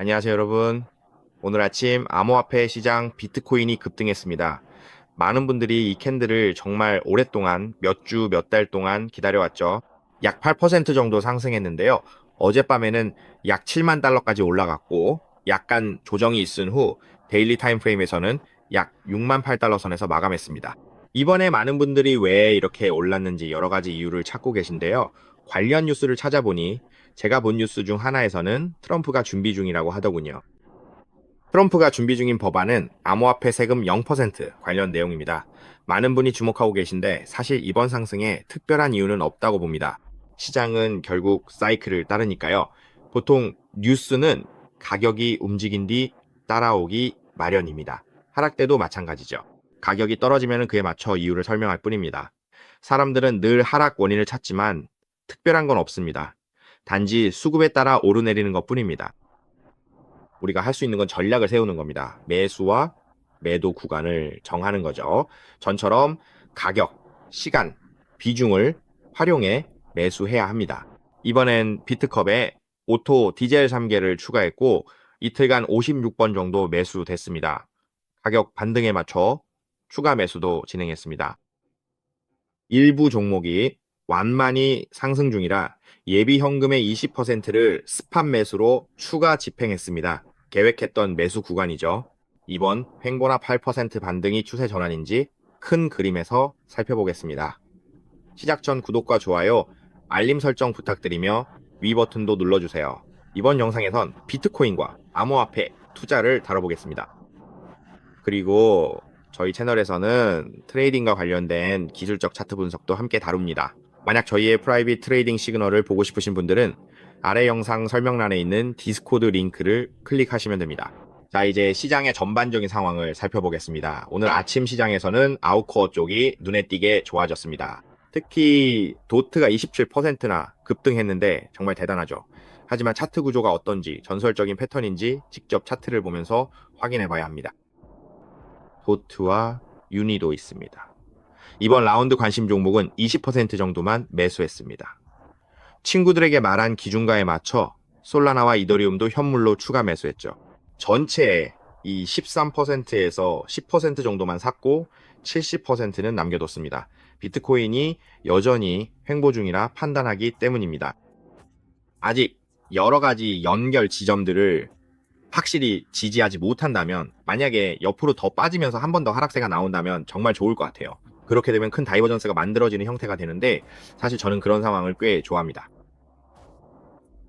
안녕하세요, 여러분. 오늘 아침 암호화폐 시장 비트코인이 급등했습니다. 많은 분들이 이 캔들을 정말 오랫동안 몇 주, 몇 달 동안 기다려왔죠. 약 8% 정도 상승했는데요. 어젯밤에는 약 7만 달러까지 올라갔고, 약간 조정이 있은 후 데일리 타임프레임에서는 약 6만 8달러 선에서 마감했습니다. 이번에 많은 분들이 왜 이렇게 올랐는지 여러 가지 이유를 찾고 계신데요. 관련 뉴스를 찾아보니 제가 본 뉴스 중 하나에서는 트럼프가 준비 중이라고 하더군요. 트럼프가 준비 중인 법안은 암호화폐 세금 0% 관련 내용입니다. 많은 분이 주목하고 계신데 사실 이번 상승에 특별한 이유는 없다고 봅니다. 시장은 결국 사이클을 따르니까요. 보통 뉴스는 가격이 움직인 뒤 따라오기 마련입니다. 하락 때도 마찬가지죠. 가격이 떨어지면 그에 맞춰 이유를 설명할 뿐입니다. 사람들은 늘 하락 원인을 찾지만 특별한 건 없습니다. 단지 수급에 따라 오르내리는 것 뿐입니다. 우리가 할 수 있는 건 전략을 세우는 겁니다. 매수와 매도 구간을 정하는 거죠. 전처럼 가격, 시간, 비중을 활용해 매수해야 합니다. 이번엔 비트컵에 오토 디젤 3개를 추가했고 이틀간 56번 정도 매수됐습니다. 가격 반등에 맞춰 추가 매수도 진행했습니다. 일부 종목이 완만히 상승 중이라 예비 현금의 20%를 스팟 매수로 추가 집행했습니다. 계획했던 매수 구간이죠. 이번 횡보나 8% 반등이 추세 전환인지 큰 그림에서 살펴보겠습니다. 시작 전 구독과 좋아요, 알림 설정 부탁드리며 위 버튼도 눌러주세요. 이번 영상에선 비트코인과 암호화폐 투자를 다뤄보겠습니다. 그리고 저희 채널에서는 트레이딩과 관련된 기술적 차트 분석도 함께 다룹니다. 만약 저희의 프라이빗 트레이딩 시그널을 보고 싶으신 분들은 아래 영상 설명란에 있는 디스코드 링크를 클릭하시면 됩니다. 자, 이제 시장의 전반적인 상황을 살펴보겠습니다. 오늘 아침 시장에서는 아웃코어 쪽이 눈에 띄게 좋아졌습니다. 특히 도트가 27%나 급등했는데 정말 대단하죠. 하지만 차트 구조가 어떤지, 전설적인 패턴인지 직접 차트를 보면서 확인해 봐야 합니다. 도트와 유니도 있습니다. 이번 라운드 관심 종목은 20% 정도만 매수했습니다. 친구들에게 말한 기준가에 맞춰 솔라나와 이더리움도 현물로 추가 매수했죠. 전체의 이 13%에서 10% 정도만 샀고 70%는 남겨뒀습니다. 비트코인이 여전히 횡보 중이라 판단하기 때문입니다. 아직 여러 가지 연결 지점들을 확실히 지지하지 못한다면, 만약에 옆으로 더 빠지면서 한 번 더 하락세가 나온다면 정말 좋을 것 같아요. 그렇게 되면 큰 다이버전스가 만들어지는 형태가 되는데 사실 저는 그런 상황을 꽤 좋아합니다.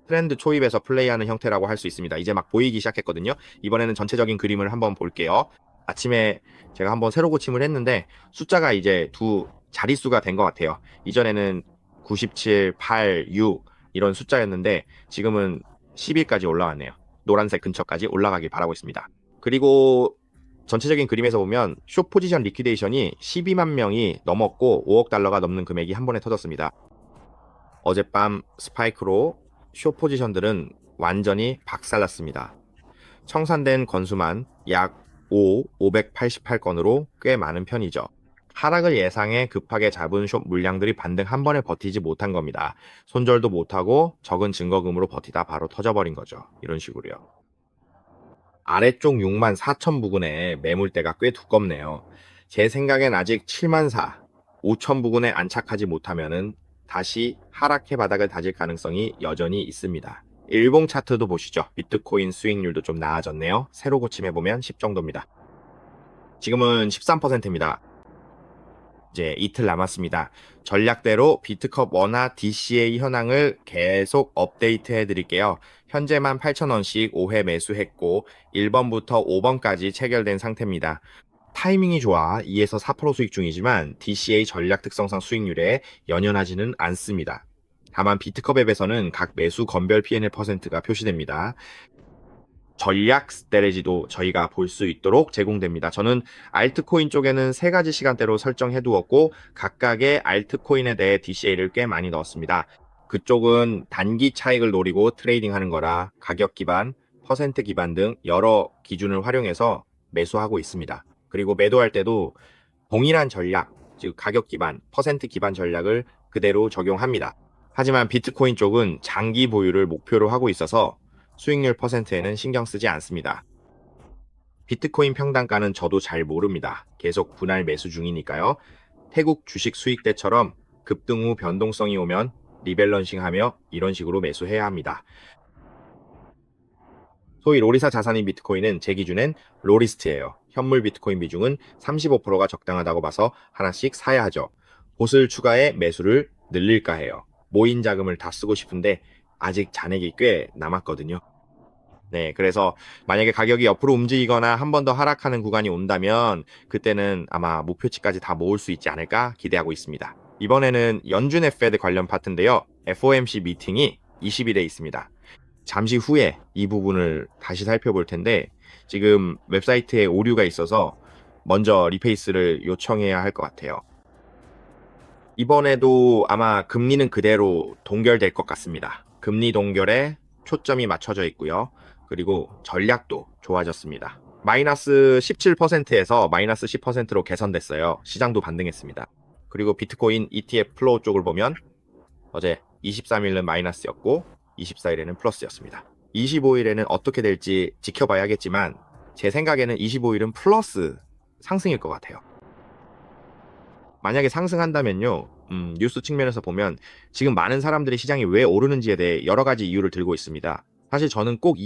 트렌드 초입에서 플레이하는 형태라고 할 수 있습니다. 이제 막 보이기 시작했거든요. 이번에는 전체적인 그림을 한번 볼게요. 아침에 제가 한번 새로 고침을 했는데 숫자가 이제 두 자릿수가 된 것 같아요. 이전에는 97, 8, 6 이런 숫자였는데 지금은 10일까지 올라왔네요. 노란색 근처까지 올라가길 바라고 있습니다. 그리고 전체적인 그림에서 보면 숏 포지션 리퀴데이션이 12만 명이 넘었고 5억 달러가 넘는 금액이 한 번에 터졌습니다. 어젯밤 스파이크로 숏 포지션들은 완전히 박살났습니다. 청산된 건수만 약 588건으로 꽤 많은 편이죠. 하락을 예상해 급하게 잡은 숏 물량들이 반등 한 번에 버티지 못한 겁니다. 손절도 못하고 적은 증거금으로 버티다 바로 터져버린 거죠. 이런 식으로요. 아래쪽 6만 4천 부근에 매물대가 꽤 두껍네요. 제 생각엔 아직 7만 4, 5천 부근에 안착하지 못하면은 다시 하락해 바닥을 다질 가능성이 여전히 있습니다. 일봉 차트도 보시죠. 비트코인 수익률도 좀 나아졌네요. 새로 고침해보면 10 정도입니다. 지금은 13%입니다. 이제 이틀 남았습니다. 전략대로 비트컵 원화 DCA 현황을 계속 업데이트 해드릴게요. 현재만 8,000원씩 5회 매수했고 1번부터 5번까지 체결된 상태입니다. 타이밍이 좋아 2에서 4% 수익 중이지만 DCA 전략 특성상 수익률에 연연하지는 않습니다. 다만 비트컵 앱에서는 각 매수 건별 P&L 퍼센트가 표시됩니다. 전략 스트래지도 저희가 볼 수 있도록 제공됩니다. 저는 알트코인 쪽에는 세 가지 시간대로 설정해 두었고 각각의 알트코인에 대해 DCA를 꽤 많이 넣었습니다. 그쪽은 단기 차익을 노리고 트레이딩 하는 거라 가격 기반, 퍼센트 기반 등 여러 기준을 활용해서 매수하고 있습니다. 그리고 매도할 때도 동일한 전략, 즉 가격 기반, 퍼센트 기반 전략을 그대로 적용합니다. 하지만 비트코인 쪽은 장기 보유를 목표로 하고 있어서 수익률 퍼센트에는 신경 쓰지 않습니다. 비트코인 평단가는 저도 잘 모릅니다. 계속 분할 매수 중이니까요. 태국 주식 수익 때처럼 급등 후 변동성이 오면 리밸런싱하며 이런 식으로 매수해야 합니다. 소위 로리사 자산인 비트코인은 제 기준엔 로리스트예요. 현물 비트코인 비중은 35%가 적당하다고 봐서 하나씩 사야 하죠. 보슬 추가해 매수를 늘릴까 해요. 모인 자금을 다 쓰고 싶은데 아직 잔액이 꽤 남았거든요. 네, 그래서 만약에 가격이 옆으로 움직이거나 한 번 더 하락하는 구간이 온다면 그때는 아마 목표치까지 다 모을 수 있지 않을까 기대하고 있습니다. 이번에는 연준의 페드 관련 파트인데요. FOMC 미팅이 20일에 있습니다. 잠시 후에 이 부분을 다시 살펴볼 텐데 지금 웹사이트에 오류가 있어서 먼저 리페이스를 요청해야 할 것 같아요. 이번에도 아마 금리는 그대로 동결될 것 같습니다. 금리 동결에 초점이 맞춰져 있고요. 그리고 전략도 좋아졌습니다. 마이너스 17%에서 마이너스 10%로 개선됐어요. 시장도 반등했습니다. 그리고 비트코인 ETF 플로우 쪽을 보면 어제 23일은 마이너스였고 24일에는 플러스였습니다. 25일에는 어떻게 될지 지켜봐야겠지만 제 생각에는 25일은 플러스 상승일 것 같아요. 만약에 상승한다면요, 뉴스 측면에서 보면 지금 많은 사람들이 시장이 왜 오르는지에 대해 여러 가지 이유를 들고 있습니다. 사실 저는 꼭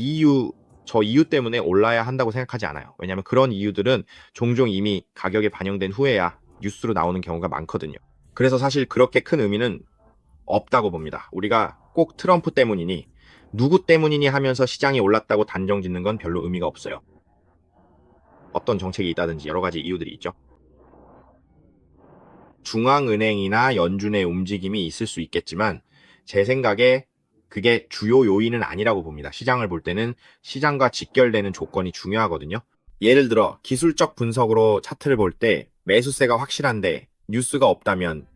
저 이유 때문에 올라야 한다고 생각하지 않아요. 왜냐하면 그런 이유들은 종종 이미 가격에 반영된 후에야 뉴스로 나오는 경우가 많거든요. 그래서 사실 그렇게 큰 의미는 없다고 봅니다. 우리가 꼭 트럼프 때문이니 누구 때문이니 하면서 시장이 올랐다고 단정 짓는 건 별로 의미가 없어요. 어떤 정책이 있다든지 여러 가지 이유들이 있죠. 중앙은행이나 연준의 움직임이 있을 수 있겠지만 제 생각에 그게 주요 요인은 아니라고 봅니다. 시장을 볼 때는 시장과 직결되는 조건이 중요하거든요. 예를 들어 기술적 분석으로 차트를 볼 때 매수세가 확실한데 뉴스가 없다면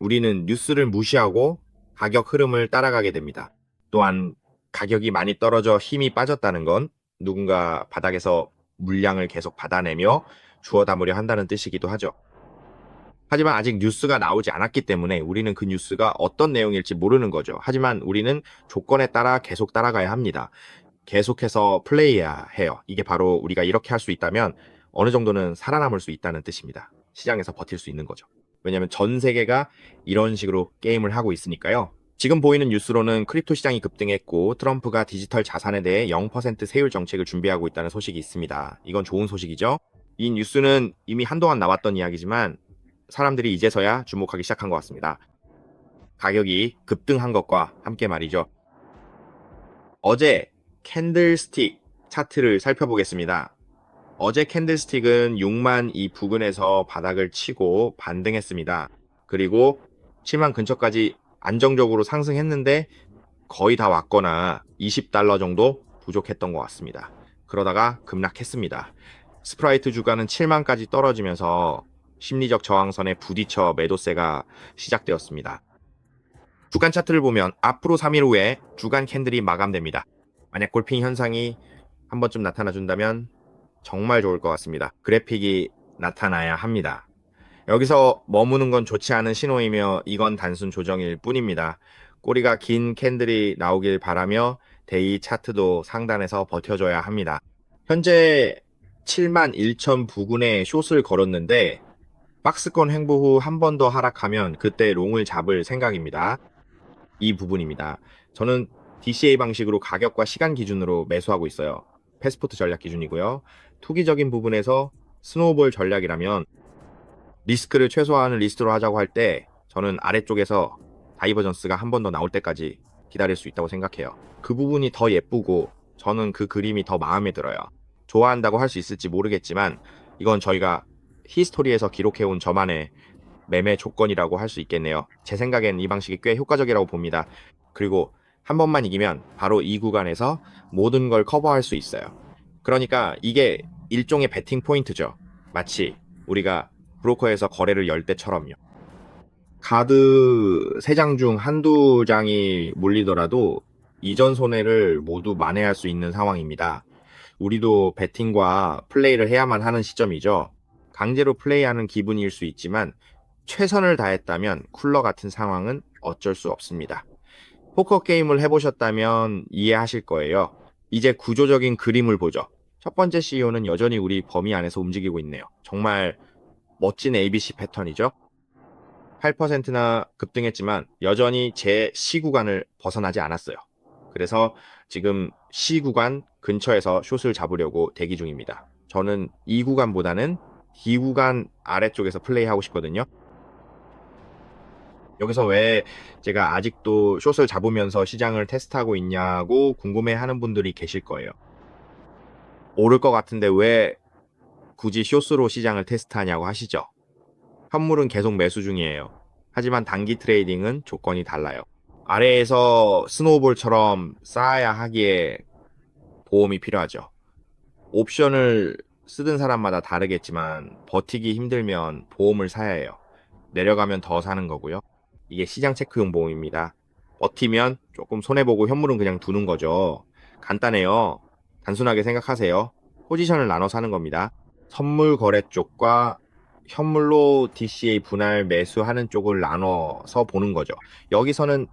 우리는 뉴스를 무시하고 가격 흐름을 따라가게 됩니다. 또한 가격이 많이 떨어져 힘이 빠졌다는 건 누군가 바닥에서 물량을 계속 받아내며 주워 담으려 한다는 뜻이기도 하죠. 하지만 아직 뉴스가 나오지 않았기 때문에 우리는 그 뉴스가 어떤 내용일지 모르는 거죠. 하지만 우리는 조건에 따라 계속 따라가야 합니다. 계속해서 플레이해야 해요. 이게 바로 우리가 이렇게 할 수 있다면 어느 정도는 살아남을 수 있다는 뜻입니다. 시장에서 버틸 수 있는 거죠. 왜냐하면 전 세계가 이런 식으로 게임을 하고 있으니까요. 지금 보이는 뉴스로는 크립토 시장이 급등했고 트럼프가 디지털 자산에 대해 0% 세율 정책을 준비하고 있다는 소식이 있습니다. 이건 좋은 소식이죠. 이 뉴스는 이미 한동안 나왔던 이야기지만 사람들이 이제서야 주목하기 시작한 것 같습니다. 가격이 급등한 것과 함께 말이죠. 어제 캔들스틱 차트를 살펴보겠습니다. 어제 캔들스틱은 6만 이 부근에서 바닥을 치고 반등했습니다. 그리고 7만 근처까지 안정적으로 상승했는데 거의 다 왔거나 $20 정도 부족했던 것 같습니다. 그러다가 급락했습니다. 스프라이트 주가는 7만까지 떨어지면서 심리적 저항선에 부딪혀 매도세가 시작되었습니다. 주간 차트를 보면 앞으로 3일 후에 주간 캔들이 마감됩니다. 만약 골핑 현상이 한 번쯤 나타나준다면 정말 좋을 것 같습니다. 그래픽이 나타나야 합니다. 여기서 머무는 건 좋지 않은 신호이며 이건 단순 조정일 뿐입니다. 꼬리가 긴 캔들이 나오길 바라며 데이 차트도 상단에서 버텨줘야 합니다. 현재 7만 1천 부근에 숏을 걸었는데 박스권 횡보 후 한 번 더 하락하면 그때 롱을 잡을 생각입니다. 이 부분입니다. 저는 DCA 방식으로 가격과 시간 기준으로 매수하고 있어요. 패스포트 전략 기준이고요. 투기적인 부분에서 스노우볼 전략이라면 리스크를 최소화하는 리스트로 하자고 할 때 저는 아래쪽에서 다이버전스가 한 번 더 나올 때까지 기다릴 수 있다고 생각해요. 그 부분이 더 예쁘고 저는 그 그림이 더 마음에 들어요. 좋아한다고 할 수 있을지 모르겠지만 이건 저희가 히스토리에서 기록해온 저만의 매매 조건이라고 할 수 있겠네요. 제 생각엔 이 방식이 꽤 효과적이라고 봅니다. 그리고 한 번만 이기면 바로 이 구간에서 모든 걸 커버할 수 있어요. 그러니까 이게 일종의 베팅 포인트죠. 마치 우리가 브로커에서 거래를 열 때처럼요. 카드 3장 중 한두 장이 몰리더라도 이전 손해를 모두 만회할 수 있는 상황입니다. 우리도 베팅과 플레이를 해야만 하는 시점이죠. 강제로 플레이하는 기분일 수 있지만 최선을 다했다면 쿨러 같은 상황은 어쩔 수 없습니다. 포커 게임을 해보셨다면 이해하실 거예요. 이제 구조적인 그림을 보죠. 첫 번째 CEO는 여전히 우리 범위 안에서 움직이고 있네요. 정말 멋진 ABC 패턴이죠. 8%나 급등했지만 여전히 제 C 구간을 벗어나지 않았어요. 그래서 지금 C 구간 근처에서 숏을 잡으려고 대기 중입니다. 저는 이 구간보다는 D 구간 아래쪽에서 플레이하고 싶거든요. 여기서 왜 제가 아직도 숏을 잡으면서 시장을 테스트하고 있냐고 궁금해하는 분들이 계실 거예요. 오를 것 같은데 왜 굳이 숏으로 시장을 테스트하냐고 하시죠. 현물은 계속 매수 중이에요. 하지만 단기 트레이딩은 조건이 달라요. 아래에서 스노우볼처럼 쌓아야 하기에 보험이 필요하죠. 옵션을 쓰던 사람마다 다르겠지만 버티기 힘들면 보험을 사야 해요. 내려가면 더 사는 거고요. 이게 시장 체크용 보험입니다. 버티면 조금 손해보고 현물은 그냥 두는 거죠. 간단해요. 단순하게 생각하세요. 포지션을 나눠 사는 겁니다. 선물 거래 쪽과 현물로 DCA 분할 매수하는 쪽을 나눠서 보는 거죠. 여기서는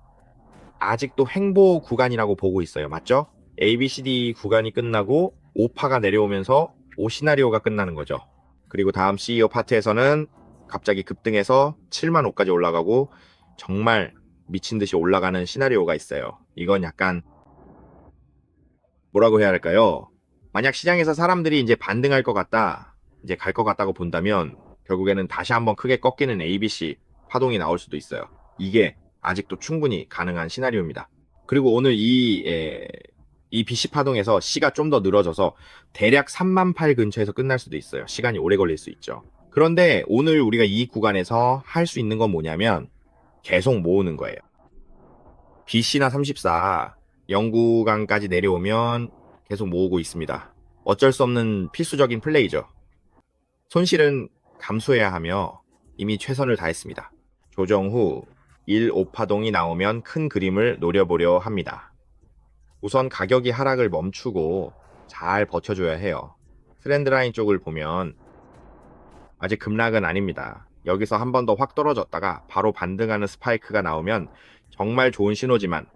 아직도 횡보 구간이라고 보고 있어요. 맞죠? ABCD 구간이 끝나고 5파가 내려오면서 5 시나리오가 끝나는 거죠. 그리고 다음 CEO 파트에서는 갑자기 급등해서 7만 5까지 올라가고 정말 미친 듯이 올라가는 시나리오가 있어요. 이건 약간 뭐라고 해야 할까요? 만약 시장에서 사람들이 이제 반등할 것 같다, 이제 갈 것 같다고 본다면 결국에는 다시 한번 크게 꺾이는 ABC 파동이 나올 수도 있어요. 이게 아직도 충분히 가능한 시나리오입니다. 그리고 오늘 이 BC 파동에서 C가 좀 더 늘어져서 대략 3만 8 근처에서 끝날 수도 있어요. 시간이 오래 걸릴 수 있죠. 그런데 오늘 우리가 이 구간에서 할 수 있는 건 뭐냐면 계속 모으는 거예요. BC나 34, 영구간까지 내려오면 계속 모으고 있습니다. 어쩔 수 없는 필수적인 플레이죠. 손실은 감수해야 하며 이미 최선을 다했습니다. 조정 후 1, 5파동이 나오면 큰 그림을 노려보려 합니다. 우선 가격이 하락을 멈추고 잘 버텨줘야 해요. 트렌드 라인 쪽을 보면 아직 급락은 아닙니다. 여기서 한 번 더 확 떨어졌다가 바로 반등하는 스파이크가 나오면 정말 좋은 신호지만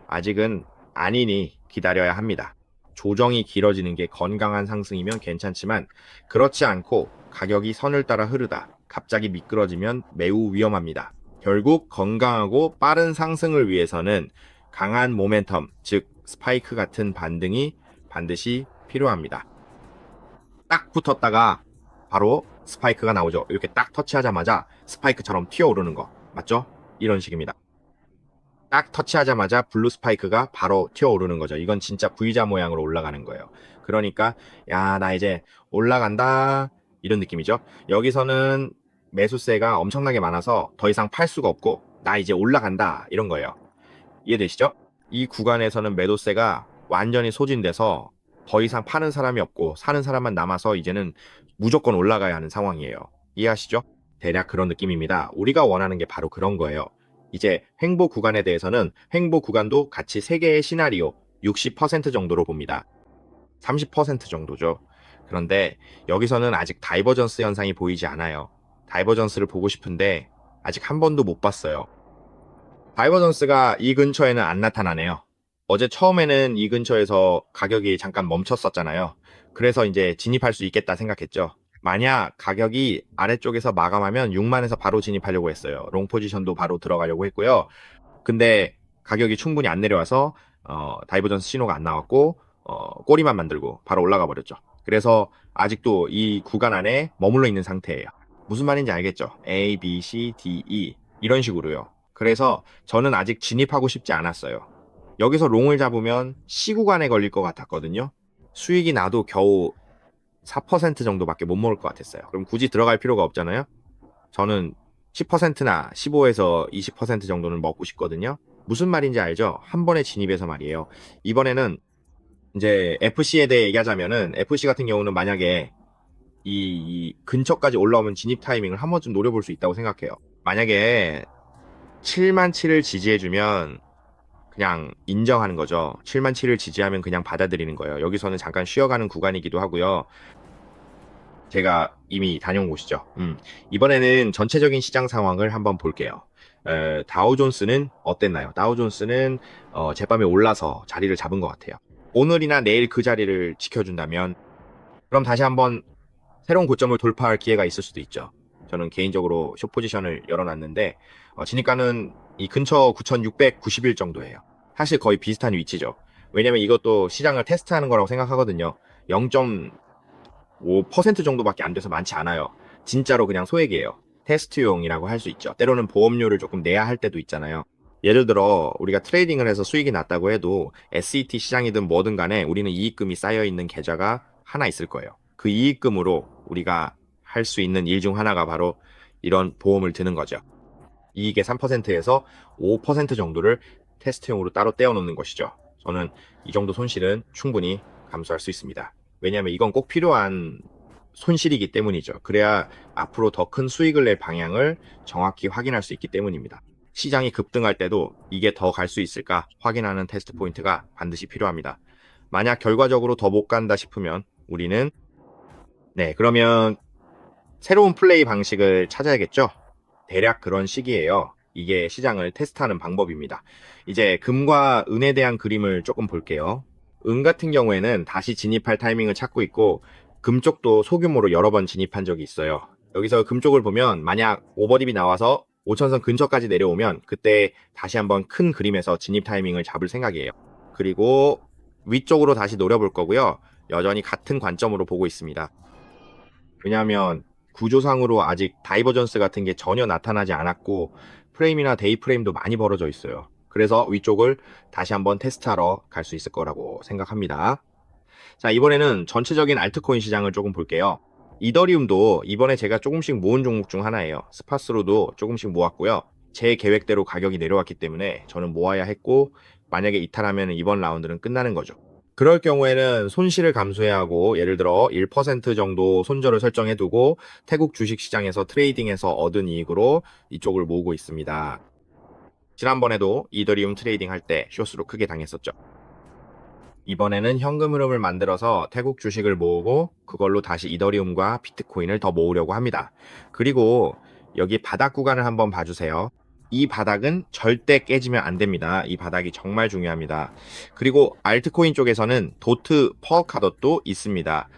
아직은 아니니 기다려야 합니다. 조정이 길어지는 게 건강한 상승이면 괜찮지만 그렇지 않고 가격이 선을 따라 흐르다 갑자기 미끄러지면 매우 위험합니다. 결국 건강하고 빠른 상승을 위해서는 강한 모멘텀, 즉 스파이크 같은 반등이 반드시 필요합니다. 딱 붙었다가 바로 스파이크가 나오죠. 이렇게 딱 터치하자마자 스파이크처럼 튀어오르는 거 맞죠? 이런 식입니다. 딱 터치하자마자 블루 스파이크가 바로 튀어오르는 거죠. 이건 진짜 V자 모양으로 올라가는 거예요. 그러니까 야, 나 이제 올라간다 이런 느낌이죠. 여기서는 매수세가 엄청나게 많아서 더 이상 팔 수가 없고 나 이제 올라간다 이런 거예요. 이해되시죠? 이 구간에서는 매도세가 완전히 소진돼서 더 이상 파는 사람이 없고 사는 사람만 남아서 이제는 무조건 올라가야 하는 상황이에요. 이해하시죠? 대략 그런 느낌입니다. 우리가 원하는 게 바로 그런 거예요. 이제 횡보 구간에 대해서는 횡보 구간도 같이 3개의 시나리오 60% 정도로 봅니다. 30% 정도죠. 그런데 여기서는 아직 다이버전스 현상이 보이지 않아요. 다이버전스를 보고 싶은데 아직 한 번도 못 봤어요. 다이버전스가 이 근처에는 안 나타나네요. 어제 처음에는 이 근처에서 가격이 잠깐 멈췄었잖아요. 그래서 이제 진입할 수 있겠다 생각했죠. 만약 가격이 아래쪽에서 마감하면 6만에서 바로 진입하려고 했어요. 롱 포지션도 바로 들어가려고 했고요. 근데 가격이 충분히 안 내려와서 다이버전스 신호가 안 나왔고 꼬리만 만들고 바로 올라가 버렸죠. 그래서 아직도 이 구간 안에 머물러 있는 상태예요. 무슨 말인지 알겠죠? A, B, C, D, E 이런 식으로요. 그래서 저는 아직 진입하고 싶지 않았어요. 여기서 롱을 잡으면 C 구간에 걸릴 것 같았거든요. 수익이 나도 겨우 4% 정도밖에 못 먹을 것 같았어요. 그럼 굳이 들어갈 필요가 없잖아요. 저는 10%나 15에서 20% 정도는 먹고 싶거든요. 무슨 말인지 알죠? 한 번에 진입해서 말이에요. 이번에는 이제 FC에 대해 얘기하자면은 FC 같은 경우는 만약에 이 근처까지 올라오면 진입 타이밍을 한 번쯤 노려볼 수 있다고 생각해요. 만약에 7만 7을 지지해주면 그냥 인정하는 거죠. 7만 7을 지지하면 그냥 받아들이는 거예요. 여기서는 잠깐 쉬어가는 구간이기도 하고요. 제가 이미 다녀온 곳이죠. 이번에는 전체적인 시장 상황을 한번 볼게요. 다우존스는 어땠나요? 다우존스는 제밤에 올라서 자리를 잡은 것 같아요. 오늘이나 내일 그 자리를 지켜준다면 그럼 다시 한번 새로운 고점을 돌파할 기회가 있을 수도 있죠. 저는 개인적으로 숏 포지션을 열어놨는데 진입가는 이 근처 9,690일 정도예요. 사실 거의 비슷한 위치죠. 왜냐면 이것도 시장을 테스트하는 거라고 생각하거든요. 0.5% 정도밖에 안 돼서 많지 않아요. 진짜로 그냥 소액이에요. 테스트용이라고 할 수 있죠. 때로는 보험료를 조금 내야 할 때도 있잖아요. 예를 들어 우리가 트레이딩을 해서 수익이 났다고 해도 SET 시장이든 뭐든 간에 우리는 이익금이 쌓여 있는 계좌가 하나 있을 거예요. 그 이익금으로 우리가 할 수 있는 일 중 하나가 바로 이런 보험을 드는 거죠. 이익의 3%에서 5% 정도를 테스트용으로 따로 떼어놓는 것이죠. 저는 이 정도 손실은 충분히 감수할 수 있습니다. 왜냐하면 이건 꼭 필요한 손실이기 때문이죠. 그래야 앞으로 더 큰 수익을 낼 방향을 정확히 확인할 수 있기 때문입니다. 시장이 급등할 때도 이게 더 갈 수 있을까 확인하는 테스트 포인트가 반드시 필요합니다. 만약 결과적으로 더 못 간다 싶으면 우리는 그러면 새로운 플레이 방식을 찾아야겠죠? 대략 그런 식이에요. 이게 시장을 테스트하는 방법입니다. 이제 금과 은에 대한 그림을 조금 볼게요. 은 같은 경우에는 다시 진입할 타이밍을 찾고 있고 금 쪽도 소규모로 여러 번 진입한 적이 있어요. 여기서 금 쪽을 보면 만약 오버딥이 나와서 5천선 근처까지 내려오면 그때 다시 한번 큰 그림에서 진입 타이밍을 잡을 생각이에요. 그리고 위쪽으로 다시 노려볼 거고요. 여전히 같은 관점으로 보고 있습니다. 왜냐하면 구조상으로 아직 다이버전스 같은 게 전혀 나타나지 않았고 프레임이나 데이 프레임도 많이 벌어져 있어요. 그래서 위쪽을 다시 한번 테스트하러 갈 수 있을 거라고 생각합니다. 자, 이번에는 전체적인 알트코인 시장을 조금 볼게요. 이더리움도 이번에 제가 조금씩 모은 종목 중 하나예요. 스파스로도 조금씩 모았고요. 제 계획대로 가격이 내려왔기 때문에 저는 모아야 했고 만약에 이탈하면 이번 라운드는 끝나는 거죠. 그럴 경우에는 손실을 감수해야 하고 예를 들어 1% 정도 손절을 설정해 두고 태국 주식시장에서 트레이딩해서 얻은 이익으로 이쪽을 모으고 있습니다. 지난번에도 이더리움 트레이딩 할 때 숏으로 크게 당했었죠. 이번에는 현금 흐름을 만들어서 태국 주식을 모으고 그걸로 다시 이더리움과 비트코인을 더 모으려고 합니다. 그리고 여기 바닥 구간을 한번 봐주세요. 이 바닥은 절대 깨지면 안 됩니다. 이 바닥이 정말 중요합니다. 그리고 알트코인 쪽에서는 도트 퍼카덧도 있습니다.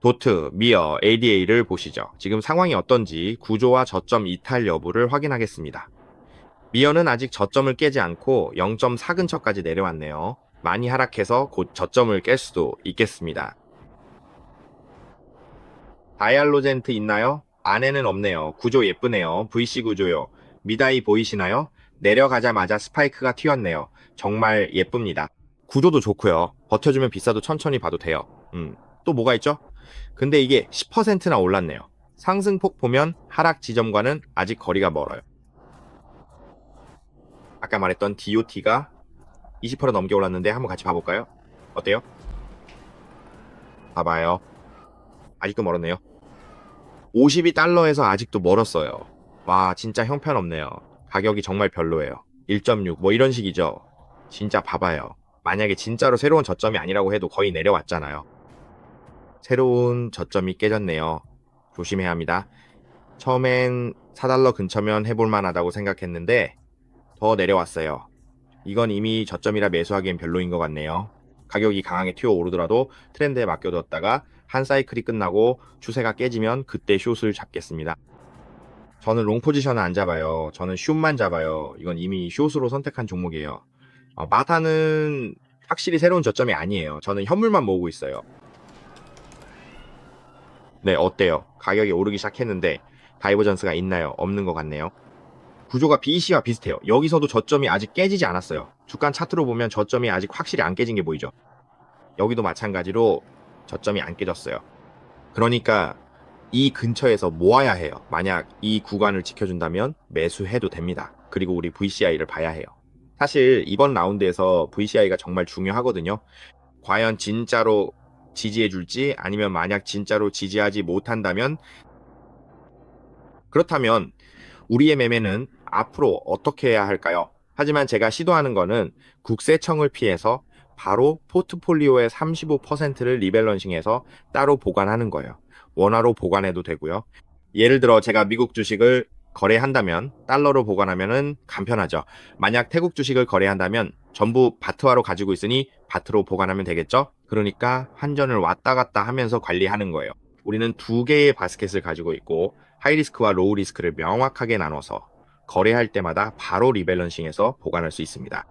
도트, 미어, ADA를 보시죠. 지금 상황이 어떤지 구조와 저점 이탈 여부를 확인하겠습니다. 미어는 아직 저점을 깨지 않고 0.4 근처까지 내려왔네요. 많이 하락해서 곧 저점을 깰 수도 있겠습니다. 다이알로젠트 있나요? 안에는 없네요. 구조 예쁘네요. VC 구조요. 미다이 보이시나요? 내려가자마자 스파이크가 튀었네요. 정말 예쁩니다. 구조도 좋고요. 버텨주면 비싸도 천천히 봐도 돼요. 또 뭐가 있죠? 근데 이게 10%나 올랐네요. 상승폭 보면 하락 지점과는 아직 거리가 멀어요. 아까 말했던 DOT가 20% 넘게 올랐는데 한번 같이 봐볼까요? 어때요? 봐봐요. 아직도 멀었네요. 52달러에서 아직도 멀었어요. 와, 진짜 형편없네요. 가격이 정말 별로예요. 1.6, 뭐 이런 식이죠. 진짜 봐봐요. 만약에 진짜로 새로운 저점이 아니라고 해도 거의 내려왔잖아요. 새로운 저점이 깨졌네요. 조심해야 합니다. 처음엔 4달러 근처면 해볼만 하다고 생각했는데 더 내려왔어요. 이건 이미 저점이라 매수하기엔 별로인 것 같네요. 가격이 강하게 튀어오르더라도 트렌드에 맡겨뒀다가 한 사이클이 끝나고 추세가 깨지면 그때 숏을 잡겠습니다. 저는 롱 포지션은 안 잡아요. 저는 숏만 잡아요. 이건 이미 숏으로 선택한 종목이에요. 마타는 확실히 새로운 저점이 아니에요. 저는 현물만 모으고 있어요. 네, 어때요? 가격이 오르기 시작했는데 다이버전스가 있나요? 없는 것 같네요. 구조가 BEC와 비슷해요. 여기서도 저점이 아직 깨지지 않았어요. 주간 차트로 보면 저점이 아직 확실히 안 깨진 게 보이죠. 여기도 마찬가지로 저점이 안 깨졌어요. 그러니까 이 근처에서 모아야 해요. 만약 이 구간을 지켜준다면 매수해도 됩니다. 그리고 우리 VCI를 봐야 해요. 사실 이번 라운드에서 VCI가 정말 중요하거든요. 과연 진짜로 지지해줄지 아니면 만약 진짜로 지지하지 못한다면 그렇다면 우리의 매매는 앞으로 어떻게 해야 할까요? 하지만 제가 시도하는 거는 국세청을 피해서 바로 포트폴리오의 35%를 리밸런싱해서 따로 보관하는 거예요. 원화로 보관해도 되고요. 예를 들어 제가 미국 주식을 거래한다면 달러로 보관하면은 간편하죠. 만약 태국 주식을 거래한다면 전부 바트화로 가지고 있으니 바트로 보관하면 되겠죠? 그러니까 환전을 왔다 갔다 하면서 관리하는 거예요. 우리는 두 개의 바스켓을 가지고 있고 하이리스크와 로우리스크를 명확하게 나눠서 거래할 때마다 바로 리밸런싱해서 보관할 수 있습니다.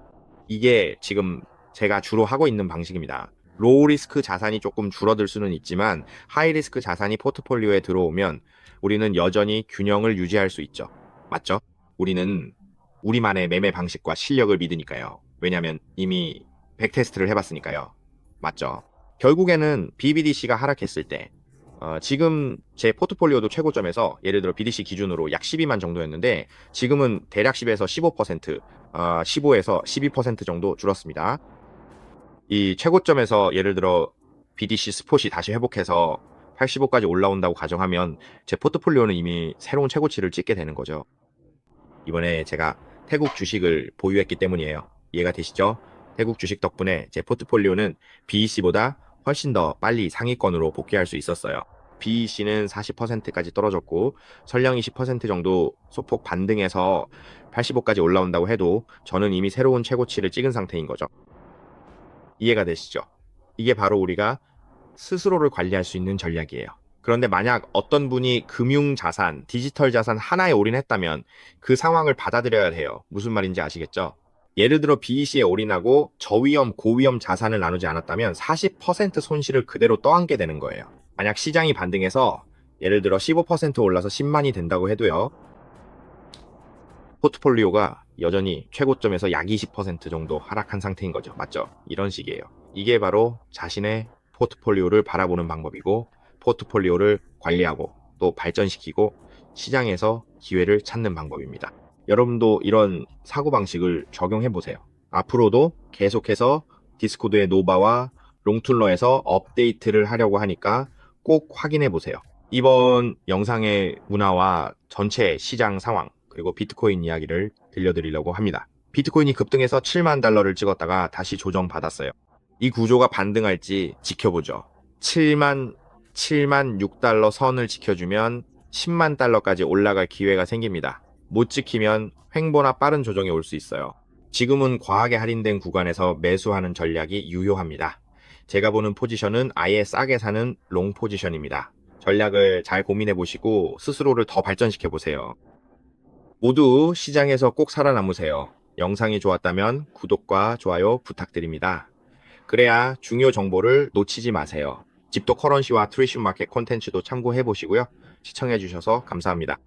이게 지금 제가 주로 하고 있는 방식입니다. 로우 리스크 자산이 조금 줄어들 수는 있지만 하이 리스크 자산이 포트폴리오에 들어오면 우리는 여전히 균형을 유지할 수 있죠. 맞죠? 우리는 우리만의 매매 방식과 실력을 믿으니까요. 왜냐하면 이미 백테스트를 해봤으니까요. 맞죠? 결국에는 BBDC가 하락했을 때 지금 제 포트폴리오도 최고점에서 예를 들어 BDC 기준으로 약 12만 정도였는데 지금은 대략 10에서 15%, 15에서 12% 정도 줄었습니다. 이 최고점에서 예를 들어 BDC 스폿이 다시 회복해서 85까지 올라온다고 가정하면 제 포트폴리오는 이미 새로운 최고치를 찍게 되는 거죠. 이번에 제가 태국 주식을 보유했기 때문이에요. 이해가 되시죠? 태국 주식 덕분에 제 포트폴리오는 BEC보다 훨씬 더 빨리 상위권으로 복귀할 수 있었어요. BEC는 40%까지 떨어졌고 설령이 10% 정도 소폭 반등해서 85까지 올라온다고 해도 저는 이미 새로운 최고치를 찍은 상태인 거죠. 이해가 되시죠? 이게 바로 우리가 스스로를 관리할 수 있는 전략이에요. 그런데 만약 어떤 분이 금융자산, 디지털 자산 하나에 올인했다면 그 상황을 받아들여야 해요. 무슨 말인지 아시겠죠? 예를 들어 BEC에 올인하고 저위험, 고위험 자산을 나누지 않았다면 40% 손실을 그대로 떠안게 되는 거예요. 만약 시장이 반등해서 예를 들어 15% 올라서 10만이 된다고 해도요. 포트폴리오가 여전히 최고점에서 약 20% 정도 하락한 상태인 거죠. 맞죠? 이런 식이에요. 이게 바로 자신의 포트폴리오를 바라보는 방법이고 포트폴리오를 관리하고 또 발전시키고 시장에서 기회를 찾는 방법입니다. 여러분도 이런 사고방식을 적용해 보세요. 앞으로도 계속해서 디스코드의 노바와 롱툴러에서 업데이트를 하려고 하니까 꼭 확인해 보세요. 이번 영상의 문화와 전체 시장 상황 그리고 비트코인 이야기를 들려드리려고 합니다. 비트코인이 급등해서 7만 달러를 찍었다가 다시 조정받았어요. 이 구조가 반등할지 지켜보죠. 7만 6달러 선을 지켜주면 10만 달러까지 올라갈 기회가 생깁니다. 못 지키면 횡보나 빠른 조정이 올 수 있어요. 지금은 과하게 할인된 구간에서 매수하는 전략이 유효합니다. 제가 보는 포지션은 아예 싸게 사는 롱 포지션입니다. 전략을 잘 고민해 보시고 스스로를 더 발전시켜 보세요. 모두 시장에서 꼭 살아남으세요. 영상이 좋았다면 구독과 좋아요 부탁드립니다. 그래야 중요 정보를 놓치지 마세요. 집도 커런시와 트리슈 마켓 콘텐츠도 참고해 보시고요. 시청해 주셔서 감사합니다.